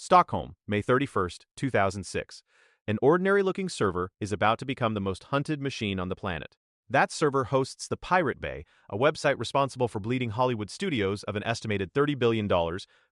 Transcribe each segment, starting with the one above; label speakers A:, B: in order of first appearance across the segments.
A: Stockholm, May 31st, 2006. An ordinary-looking server is about to become the most hunted machine on the planet. That server hosts the Pirate Bay, a website responsible for bleeding Hollywood studios of an estimated $30 billion,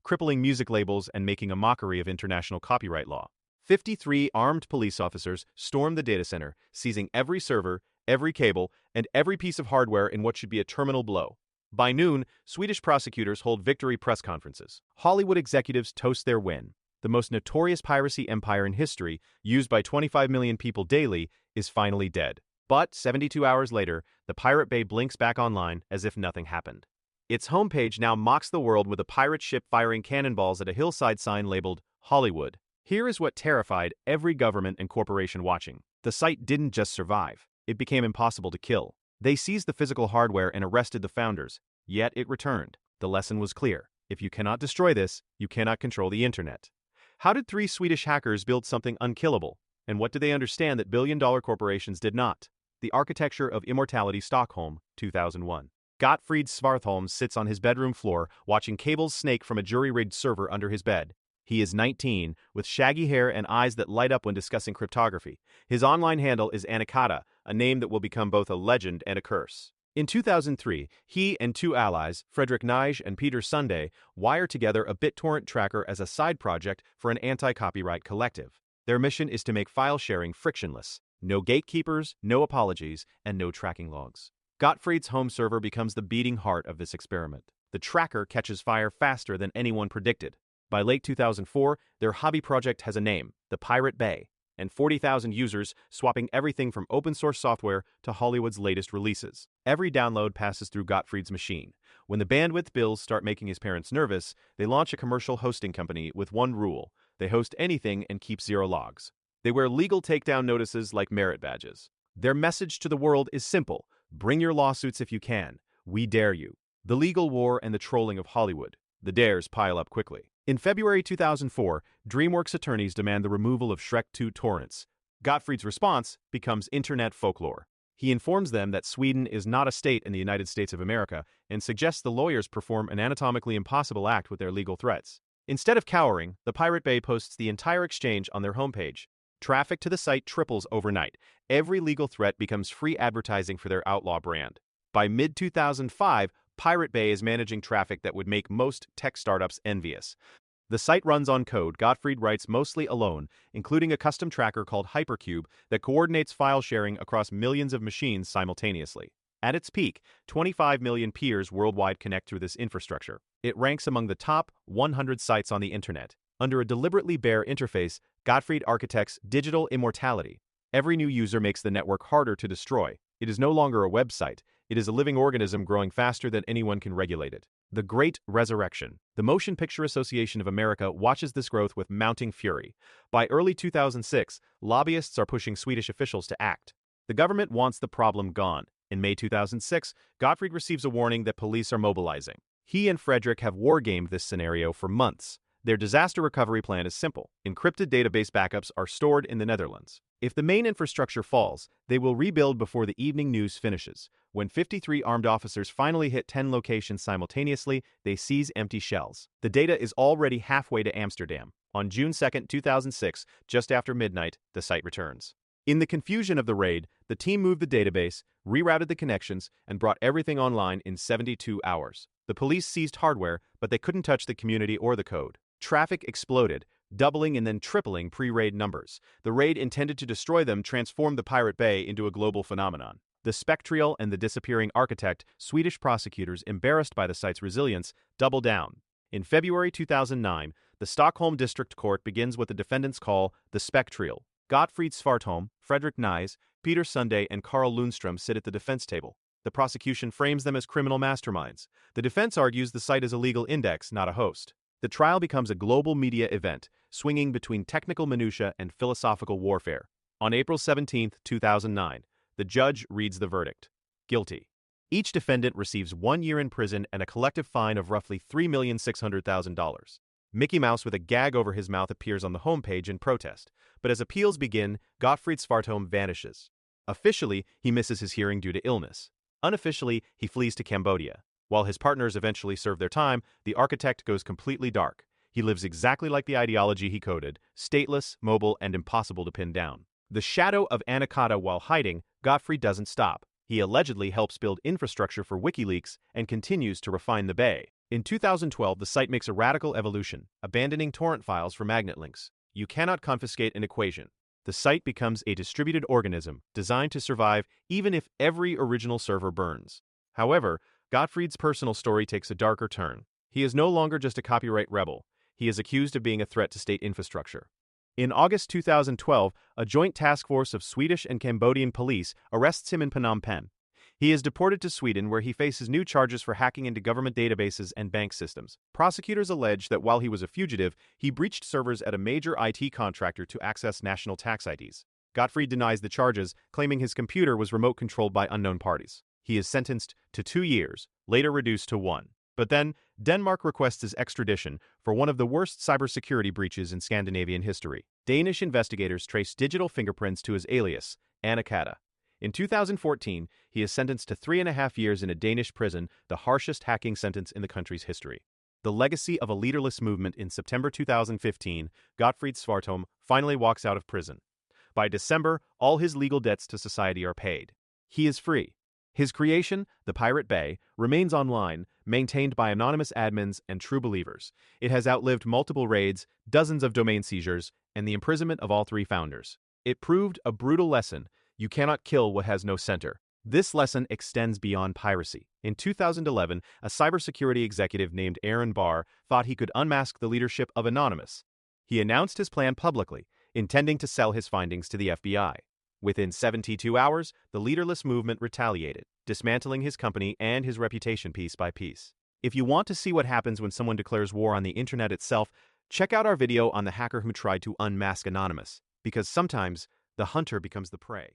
A: crippling music labels and making a mockery of international copyright law. 53 armed police officers stormed the data center, seizing every server, every cable, and every piece of hardware in what should be a terminal blow. By noon, Swedish prosecutors hold victory press conferences. Hollywood executives toast their win. The most notorious piracy empire in history, used by 25 million people daily, is finally dead. But 72 hours later, the Pirate Bay blinks back online as if nothing happened. Its homepage now mocks the world with a pirate ship firing cannonballs at a hillside sign labeled Hollywood. Here is what terrified every government and corporation watching. The site didn't just survive. It became impossible to kill. They seized the physical hardware and arrested the founders, yet it returned. The lesson was clear. If you cannot destroy this, you cannot control the internet. How did 3 Swedish hackers build something unkillable? And what did they understand that billion-dollar corporations did not? The Architecture of Immortality, Stockholm, 2001. Gottfried Svartholm sits on his bedroom floor watching cables snake from a jury-rigged server under his bed. He is 19, with shaggy hair and eyes that light up when discussing cryptography. His online handle is Anaconda, a name that will become both a legend and a curse. In 2003, he and 2 allies, Fredrik Nige and Peter Sunday, wire together a BitTorrent tracker as a side project for an anti-copyright collective. Their mission is to make file sharing frictionless. No gatekeepers, no apologies, and no tracking logs. Gottfried's home server becomes the beating heart of this experiment. The tracker catches fire faster than anyone predicted. By late 2004, their hobby project has a name, the Pirate Bay, and 40,000 users swapping everything from open-source software to Hollywood's latest releases. Every download passes through Gottfried's machine. When the bandwidth bills start making his parents nervous, they launch a commercial hosting company with one rule: they host anything and keep 0 logs. They wear legal takedown notices like merit badges. Their message to the world is simple: bring your lawsuits if you can. We dare you. The legal war and the trolling of Hollywood. The dares pile up quickly. In February 2004, DreamWorks attorneys demand the removal of Shrek 2 torrents. Gottfried's response becomes internet folklore. He informs them that Sweden is not a state in the United States of America and suggests the lawyers perform an anatomically impossible act with their legal threats. Instead of cowering, the Pirate Bay posts the entire exchange on their homepage. Traffic to the site triples overnight. Every legal threat becomes free advertising for their outlaw brand. By mid-2005, Pirate Bay is managing traffic that would make most tech startups envious. The site runs on code Gottfried writes mostly alone, including a custom tracker called Hypercube that coordinates file sharing across millions of machines simultaneously. At its peak, 25 million peers worldwide connect through this infrastructure. It ranks among the top 100 sites on the internet. Under a deliberately bare interface, Gottfried architects digital immortality. Every new user makes the network harder to destroy. It is no longer a website. It is a living organism growing faster than anyone can regulate it. The Great Resurrection. The Motion Picture Association of America watches this growth with mounting fury. By early 2006, lobbyists are pushing Swedish officials to act. The government wants the problem gone. In May 2006, Gottfried receives a warning that police are mobilizing. He and Fredrik have wargamed this scenario for months. Their disaster recovery plan is simple. Encrypted database backups are stored in the Netherlands. If the main infrastructure falls, they will rebuild before the evening news finishes. When 53 armed officers finally hit 10 locations simultaneously, they seize empty shells. The data is already halfway to Amsterdam. On June 2, 2006, just after midnight, the site returns. In the confusion of the raid, the team moved the database, rerouted the connections, and brought everything online in 72 hours. The police seized hardware, but they couldn't touch the community or the code. Traffic exploded, doubling and then tripling pre-raid numbers. The raid intended to destroy them transformed the Pirate Bay into a global phenomenon. The spectral and the disappearing architect, Swedish prosecutors, embarrassed by the site's resilience, double down. In February 2009, the Stockholm District Court begins what the defendants call the spectral. Gottfried Svartholm, Fredrik Nise, Peter Sunday, and Carl Lundström sit at the defense table. The prosecution frames them as criminal masterminds. The defense argues the site is a legal index, not a host. The trial becomes a global media event, swinging between technical minutiae and philosophical warfare. On April 17, 2009, the judge reads the verdict. Guilty. Each defendant receives 1 year in prison and a collective fine of roughly $3,600,000. Mickey Mouse with a gag over his mouth appears on the homepage in protest, but as appeals begin, Gottfried Svartholm vanishes. Officially, he misses his hearing due to illness. Unofficially, he flees to Cambodia. While his partners eventually serve their time, the architect goes completely dark. He lives exactly like the ideology he coded, stateless, mobile, and impossible to pin down. The shadow of Anaconda while hiding, Gottfried doesn't stop. He allegedly helps build infrastructure for WikiLeaks and continues to refine the Bay. In 2012, the site makes a radical evolution, abandoning torrent files for magnet links. You cannot confiscate an equation. The site becomes a distributed organism designed to survive even if every original server burns. However, Gottfried's personal story takes a darker turn. He is no longer just a copyright rebel. He is accused of being a threat to state infrastructure. In August 2012, a joint task force of Swedish and Cambodian police arrests him in Phnom Penh. He is deported to Sweden, where he faces new charges for hacking into government databases and bank systems. Prosecutors allege that while he was a fugitive, he breached servers at a major IT contractor to access national tax IDs. Gottfried denies the charges, claiming his computer was remote controlled by unknown parties. He is sentenced to 2 years, later reduced to 1. But then, Denmark requests his extradition for one of the worst cybersecurity breaches in Scandinavian history. Danish investigators trace digital fingerprints to his alias, Anaconda. In 2014, he is sentenced to 3.5 years in a Danish prison, the harshest hacking sentence in the country's history. The legacy of a leaderless movement. In September 2015, Gottfried Svartholm finally walks out of prison. By December, all his legal debts to society are paid. He is free. His creation, the Pirate Bay, remains online, maintained by anonymous admins and true believers. It has outlived multiple raids, dozens of domain seizures, and the imprisonment of all 3 founders. It proved a brutal lesson: you cannot kill what has no center. This lesson extends beyond piracy. In 2011, a cybersecurity executive named Aaron Barr thought he could unmask the leadership of Anonymous. He announced his plan publicly, intending to sell his findings to the FBI. Within 72 hours, the leaderless movement retaliated, dismantling his company and his reputation piece by piece. If you want to see what happens when someone declares war on the internet itself, check out our video on the hacker who tried to unmask Anonymous, because sometimes the hunter becomes the prey.